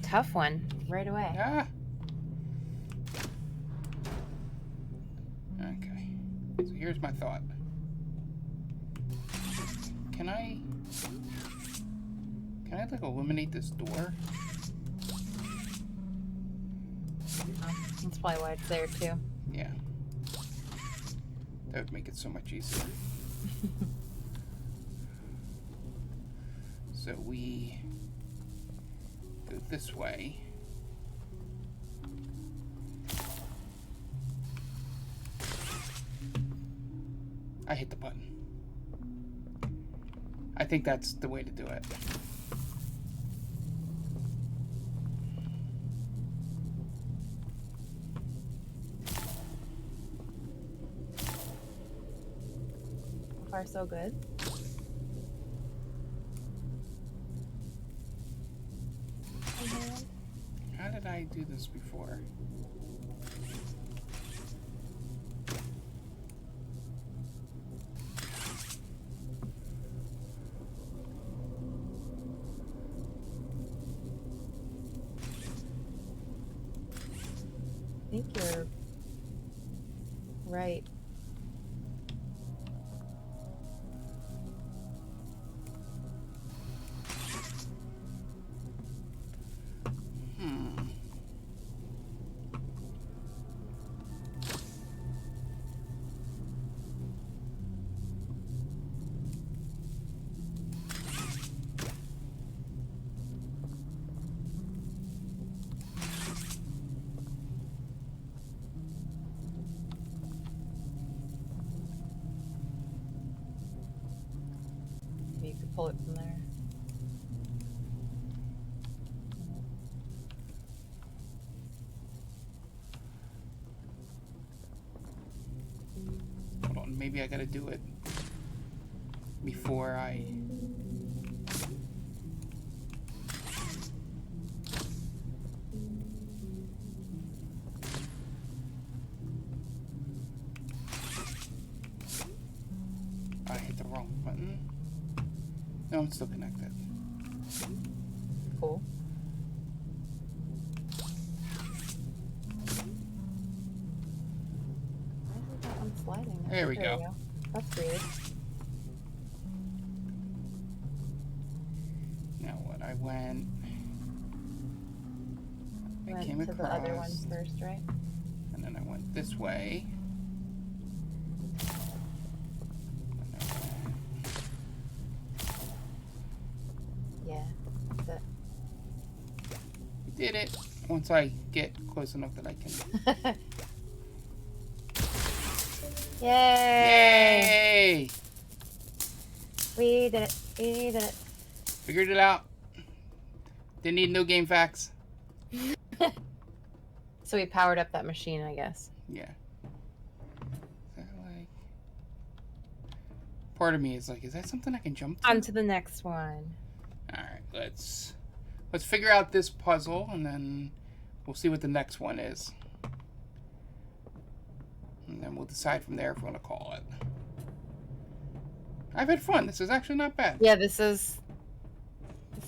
Tough one, right away. Ah. Okay. So here's my thought. Can I like eliminate this door? That's probably why it's there too. Yeah. That would make it so much easier. So we go this way. I hit the button. I think that's the way to do it. So far, so good. How did I do this before? think you're right. Maybe you could pull it from there. Hold on, maybe I gotta do it before I... I hit the wrong button. No, I'm still connected. Cool. Why isn't that one sliding? There we go. That's weird. Now what? I went... I Went came to across... the other ones first, right? And then I went this way. And I went... Yeah, that's it. We did it. Once I get close enough that I can... Yay! Yay! We did it. We did it. Figured it out. Didn't need no game facts. So we powered up that machine, I guess. Yeah. Is that like... Part of me is like, is that something I can jump to? On to the next one. Alright, let's figure out this puzzle, and then we'll see what the next one is. And then we'll decide from there if we're going to call it. I've had fun. This is actually not bad. Yeah, this is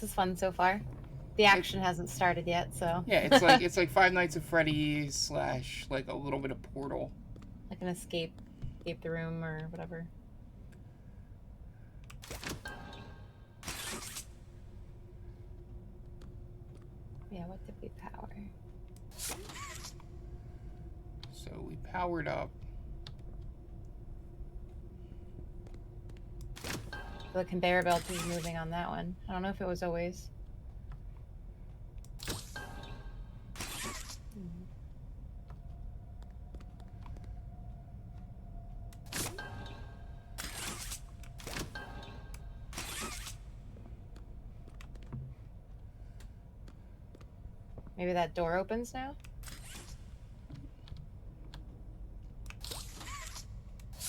fun so far. The action hasn't started yet, so. Yeah, it's like Five Nights at Freddy's / like a little bit of Portal. Like an escape the room or whatever. Yeah, what did we power? So we powered up. The conveyor belt is moving on that one. I don't know if it was always. Maybe that door opens now?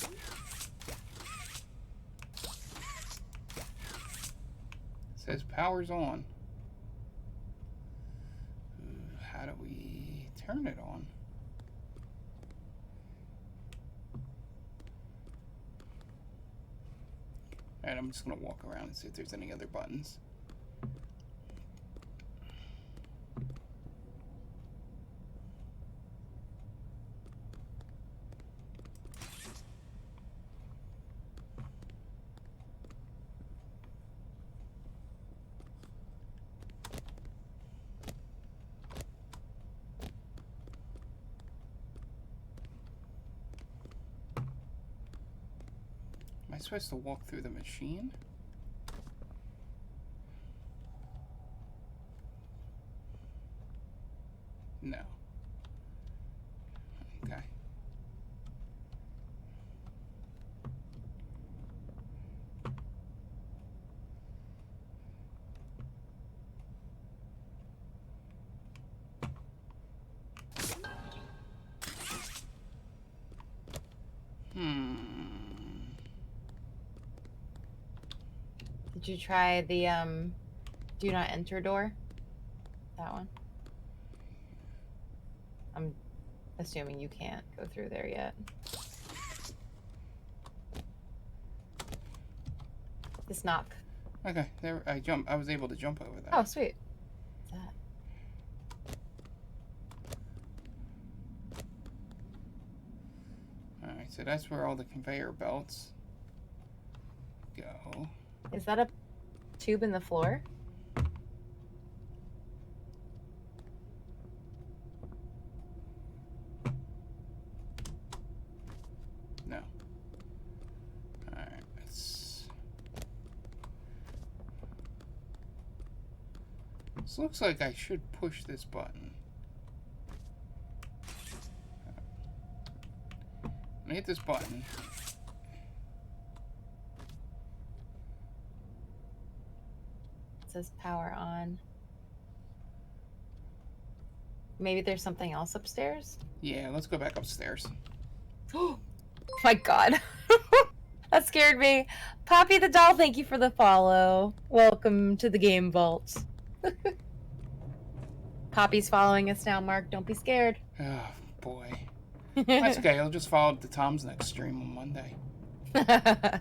It says power's on. How do we turn it on? Alright, I'm just gonna walk around and see if there's any other buttons. Am I supposed to walk through the machine? No. Okay. Did you try the do not enter door? That one? I'm assuming you can't go through there yet. This knock. Okay, there I was able to jump over that. Oh, sweet. What's that? that's where all the conveyor belts go. Is that a tube in the floor? No. Alright, let's... This looks like I should push this button. I'm gonna hit this button. It says power on. Maybe there's something else upstairs? Yeah, let's go back upstairs. Oh my god. That scared me. Poppy the doll, thank you for the follow. Welcome to the game vault. Poppy's following us now, Mark. Don't be scared. Oh, boy. That's okay. I'll just follow up to Tom's next stream on Monday. Okay.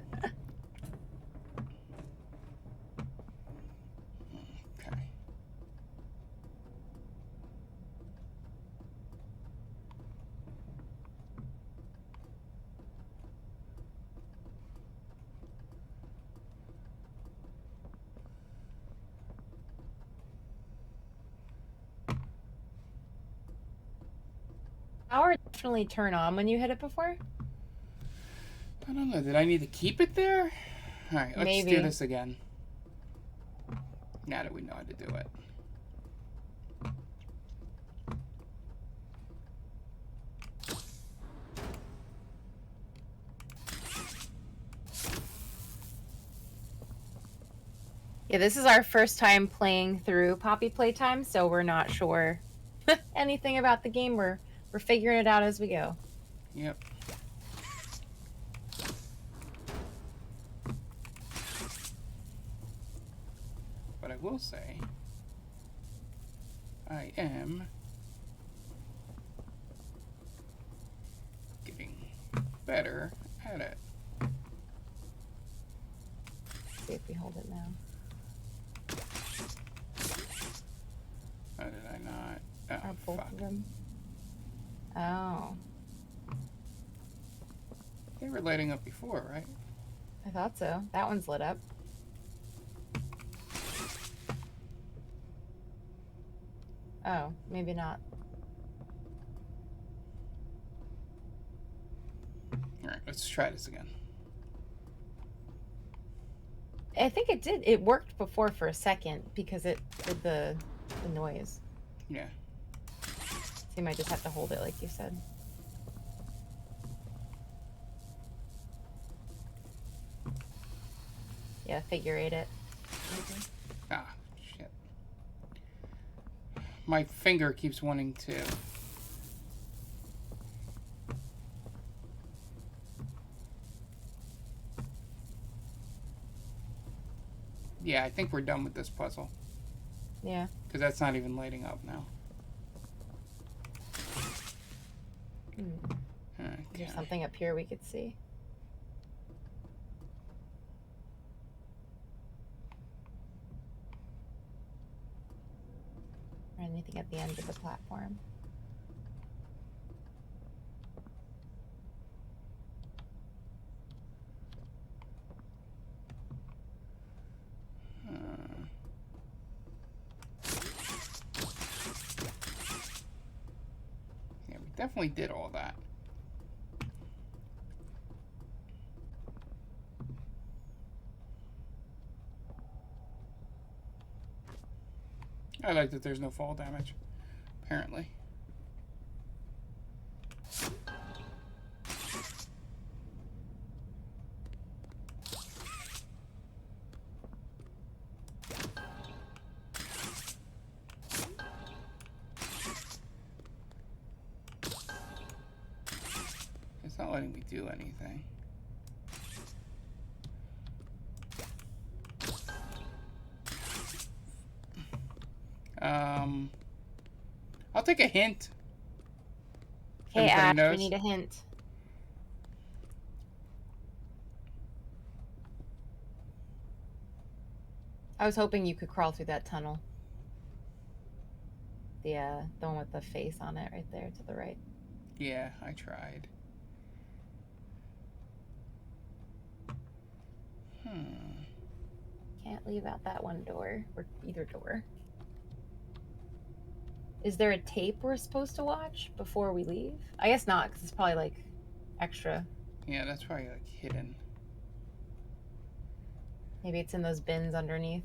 Power definitely turn on when you hit it before? I don't know. Did I need to keep it there? Alright, let's Maybe. do this again. Now that we know how to do it. Yeah, this is our first time playing through Poppy Playtime, so we're not sure anything about the game. We're figuring it out as we go. Yep. But I will say, I am getting better at it. See if we hold it now. How did I not? Are Oh, both fuck. of them? Oh, They were lighting up before, right? I thought so. That one's lit up. Oh, maybe not. Alright, let's try this again. I think it did. It worked before for a second because it did the noise. Yeah. So you might just have to hold it like you said. Yeah, figure eight it. Ah, shit. My finger keeps wanting to. Yeah, I think we're done with this puzzle. Yeah. Because that's not even lighting up now. Hmm. Is Okay. there something up here we could see? Or anything at the end of the platform? Yeah, we definitely did all that. I like that there's no fall damage, apparently. It's not letting me do anything. I'll take a hint. Hey Everybody Ash, we knows? need a hint. I was hoping you could crawl through that tunnel. The one with the face on it right there to the right. Yeah, I tried. leave out that one door, or either door. Is there a tape we're supposed to watch before we leave? I guess not, because it's probably like extra. Yeah, that's probably like hidden. Maybe it's in those bins underneath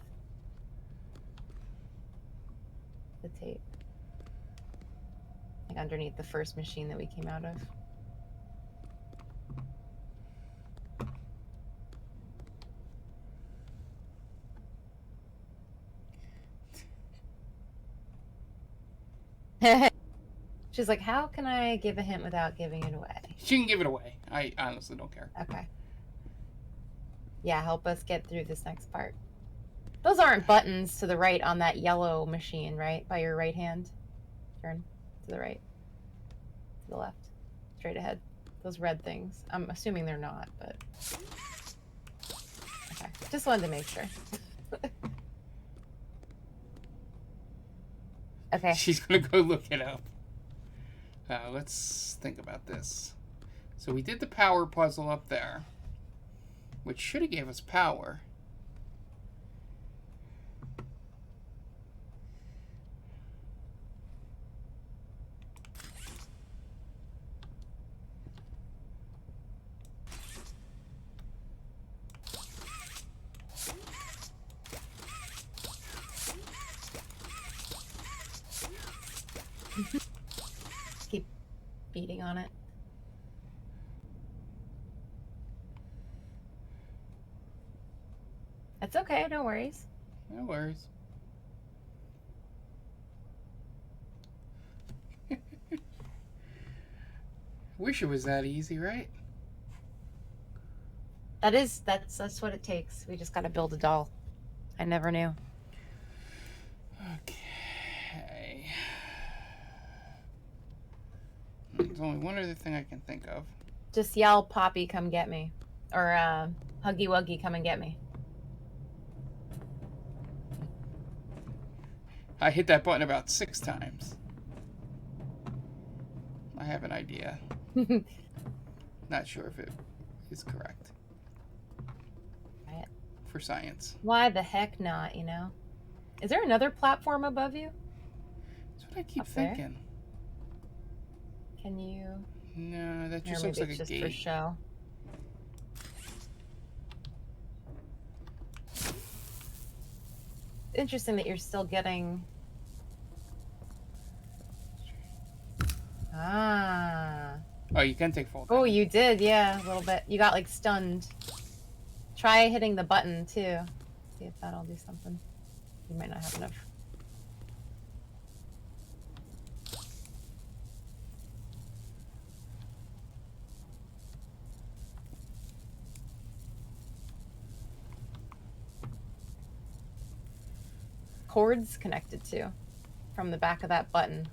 the tape. Like underneath the first machine that we came out of. She's like, how can I give a hint without giving it away? She can give it away. I honestly don't care. Okay. Yeah, help us get through this next part. Those aren't buttons to the right on that yellow machine, right? By your right hand. Turn to the right. To the left. Straight ahead. Those red things. I'm assuming they're not, but... Okay. Just wanted to make sure. Okay. She's gonna go look it up. Let's think about this. So we did the power puzzle up there, which should have gave us power. Keep beating on it. That's okay, no worries. No worries. Wish it was that easy, right? That's what it takes. We just gotta build a doll. I never knew. Okay. There's only one other thing I can think of. Just yell, Poppy, come get me. Or, Huggy Wuggy, come and get me. I hit that button about 6 times. I have an idea. Not sure if it is correct. Right. For science. Why the heck not, you know? Is there another platform above you? That's what I keep Up there? thinking. Can you... No, that Or just maybe looks like it's a just gate. for show. Interesting that you're still getting... Ah. Oh, you can take full Oh, damage. you did, yeah, a little bit. You got, like, stunned. Try hitting the button, too. See if that'll do something. You might not have enough. Cords connected to from the back of that button.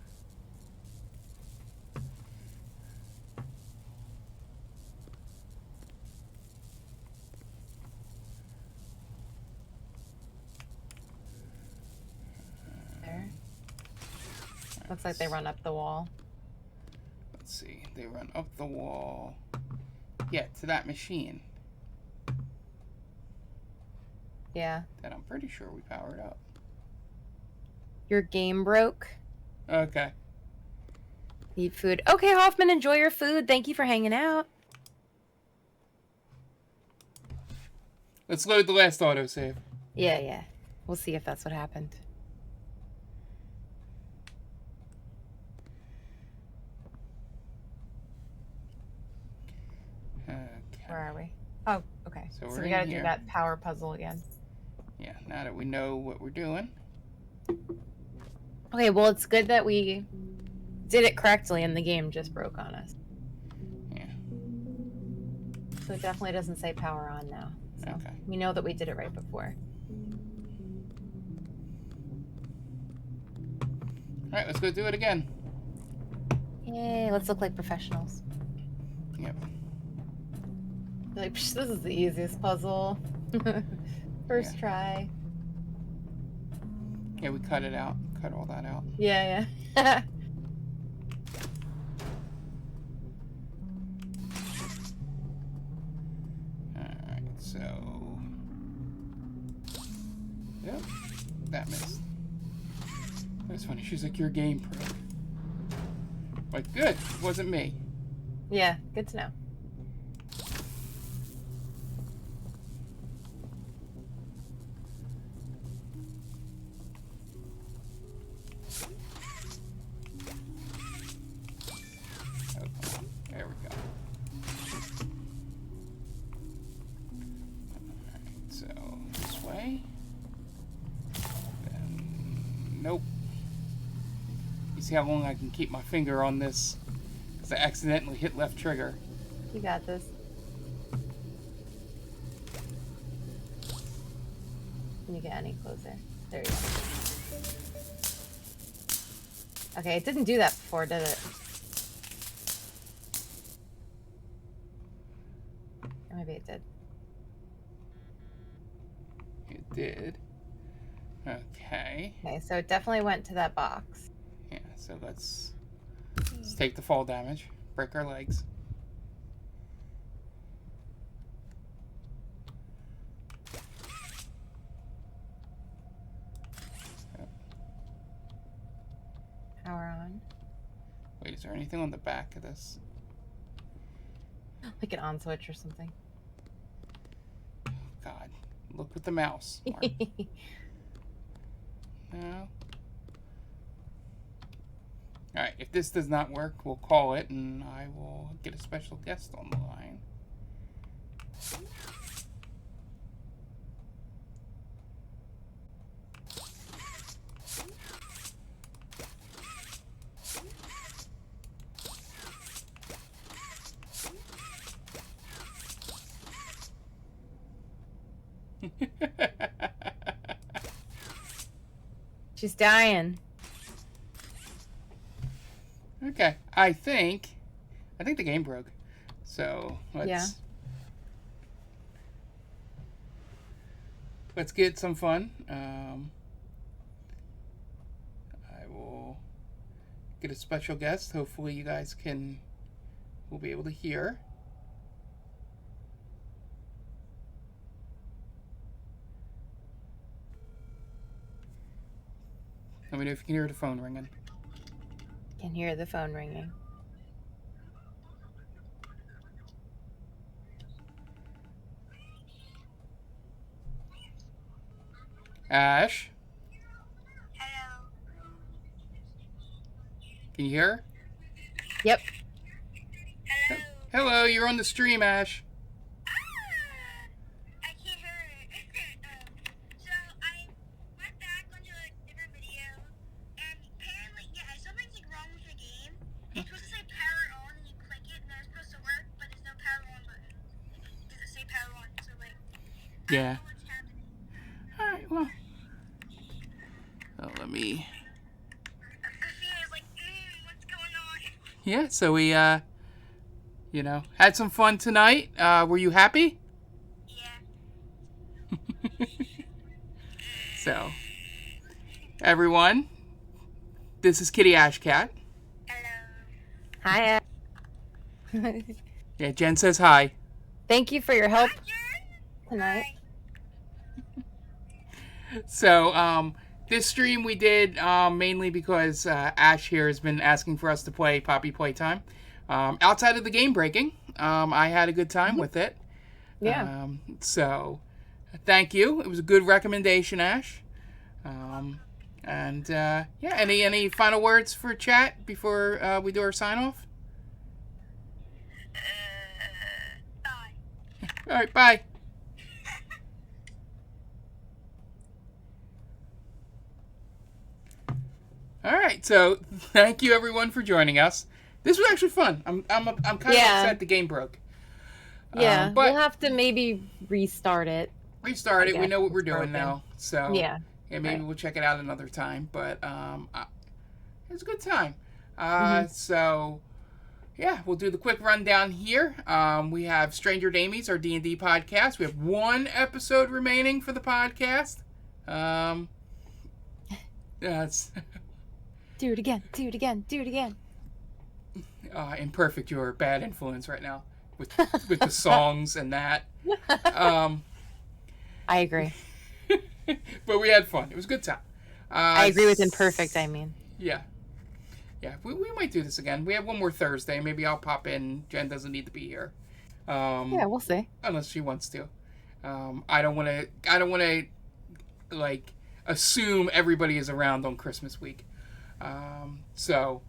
There. Looks like they run up the wall. Let's see. They run up the wall. Yeah, to that machine Yeah. that I'm pretty sure we powered up. Your game broke. Okay. Eat food. Okay, Hoffman, enjoy your food. Thank you for hanging out. Let's load the last autosave. Yeah, yeah. We'll see if that's what happened. Okay. Where are we? Oh, okay. So So, we're we in gotta here. do that power puzzle again. Yeah, now that we know what we're doing. Okay, well, it's good that we did it correctly and the game just broke on us. Yeah. So it definitely doesn't say power on now. So Okay. we know that we did it right before. Alright, let's go do it again. Yay, let's look like professionals. Yep. Be like, "Psh, this is the easiest puzzle. First Yeah. try. Yeah, we cut it out. Cut all that out. Yeah, yeah. Alright, so... Yep. That missed. That's funny. She's like, your game pro. Like, good. It wasn't me. Yeah, good to know. Oh, come on. There we go. Alright, so this way. Then, nope. You see how long I can keep my finger on this? Because I accidentally hit left trigger. You got this. Can you get any closer? There you go. Okay, it didn't do that before, did it? Or maybe it did. It did. Okay. Okay, so it definitely went to that box. Yeah, so let's take the fall damage. Break our legs. Power on. Wait, is there anything on the back of this? Like an on switch or something. God, look with the mouse. No. Alright, if this does not work, we'll call it and I will get a special guest on the line. She's dying. Okay, I think the game broke. So let's get some fun. I will get a special guest. Hopefully you guys will be able to hear. Let me know if you can hear the phone ringing. Can hear the phone ringing. Ash, Hello. can you hear? Yep. Hello. Hello, you're on the stream, Ash. I can't hear it. So I went back onto a different video, and apparently, yeah, something's like wrong with the game. It's supposed to say power on, and you click it, and it's supposed to work, but there's no power on button. Does it say power on? So like, I Yeah. don't know what's happening. Alright, well. Let me. Christina's like, what's going on? Yeah, so we, had some fun tonight. Were you happy? Yeah. So, everyone, this is Kitty Ashcat. Hello. Hi. Yeah, Jen says hi. Thank you for your help Roger. tonight. Bye. So, this stream we did mainly because Ash here has been asking for us to play Poppy Playtime. Outside of the game breaking, I had a good time with it. Yeah. So, thank you. It was a good recommendation, Ash. Any final words for chat before we do our sign off? Bye. All right, bye. All right, so thank you everyone for joining us. This was actually fun. I'm kind of upset the game broke. Yeah, but we'll have to maybe restart it. restart it. We guess know what we're it's doing broken. now, so Yeah. maybe right. we'll check it out another time. But it was a good time. Mhm. So yeah, we'll do the quick rundown here. We have Stranger Damies, our D&D podcast. We have one episode remaining for the podcast. That's Do it again. Do it again. Do it again. Imperfect. You're a bad influence right now with the songs and that. I agree. But we had fun. It was a good time. I agree with imperfect, I mean. Yeah. Yeah, we might do this again. We have one more Thursday. Maybe I'll pop in. Jen doesn't need to be here. Yeah, we'll see. Unless she wants to. I don't want to like assume everybody is around on Christmas week. So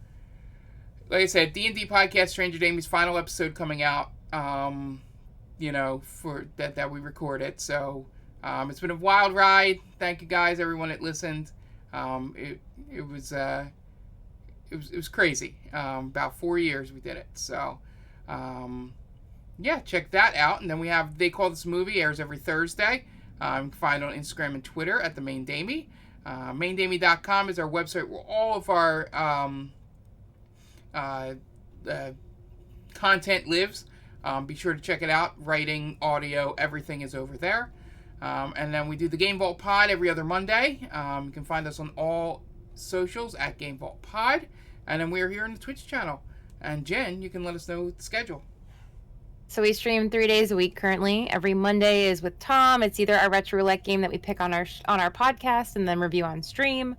like I said, D&D podcast Stranger Damie's final episode coming out. For that we recorded. So it's been a wild ride. Thank you guys, everyone that listened. It was crazy. About 4 years we did it. So check that out. And then we have They Call This Movie, airs every Thursday. You can find it on Instagram and Twitter at the Main Damie. MainDamie.com is our website where all of our content lives. Be sure to check it out. Writing, audio, everything is over there. And then we do the Game Vault Pod every other Monday. You can find us on all socials at Game Vault Pod. And then we're here on the Twitch channel. And Jen, you can let us know the schedule. So we stream 3 days a week currently. Every Monday is with Tom. It's either our retro roulette game that we pick on our podcast and then review on stream,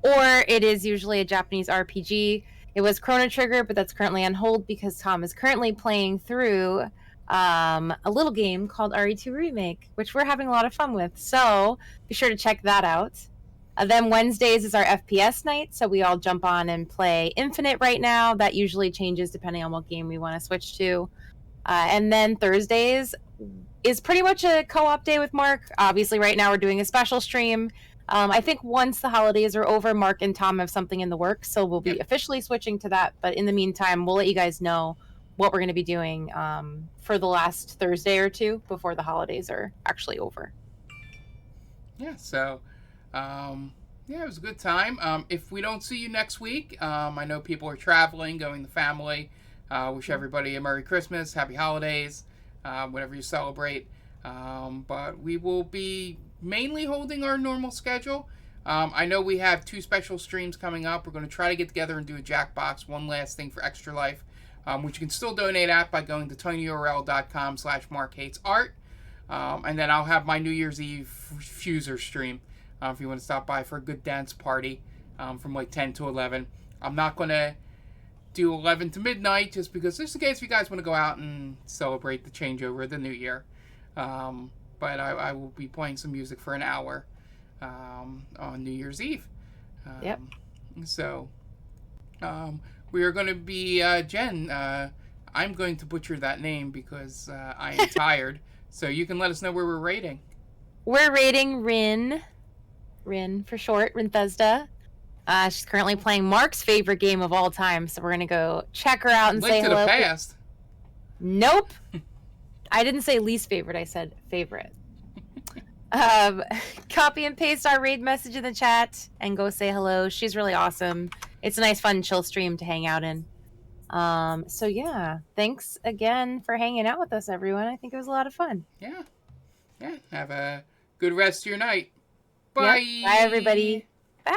or it is usually a Japanese RPG. It was Chrono Trigger, but that's currently on hold because Tom is currently playing through a little game called RE2 Remake, which we're having a lot of fun with. So be sure to check that out. Then Wednesdays is our FPS night, so we all jump on and play Infinite right now. That usually changes depending on what game we want to switch to. And then Thursdays is pretty much a co-op day with Mark. Obviously, right now we're doing a special stream. I think once the holidays are over, Mark and Tom have something in the works, so we'll be officially switching to that. But in the meantime, we'll let you guys know what we're going to be doing for the last Thursday or two before the holidays are actually over. Yeah, so, it was a good time. If we don't see you next week, I know people are traveling, going to family. Wish everybody a Merry Christmas, Happy Holidays, whatever you celebrate. But we will be mainly holding our normal schedule. I know we have 2 special streams coming up. We're going to try to get together and do a Jackbox, one last thing for Extra Life, which you can still donate at by going to tinyurl.com/markhatesart. And then I'll have my New Year's Eve Fuser stream if you want to stop by for a good dance party from like 10 to 11. I'm not going to do 11 to midnight just because just in case you guys want to go out and celebrate the changeover of the new year. But I will be playing some music for an hour on New Year's Eve. Yep. So we are going to be, Jen, I'm going to butcher that name because I am tired. So you can let us know where we're rating. We're rating Rin for short, Rinthesda. She's currently playing Mark's favorite game of all time, so we're going to go check her out and say hello. Link to the past. Nope. I didn't say least favorite, I said favorite. Copy and paste our raid message in the chat and go say hello. She's really awesome. It's a nice, fun, chill stream to hang out in. So yeah, thanks again for hanging out with us, everyone. I think it was a lot of fun. Yeah. Have a good rest of your night. Bye. Yep. Bye, everybody. Bye.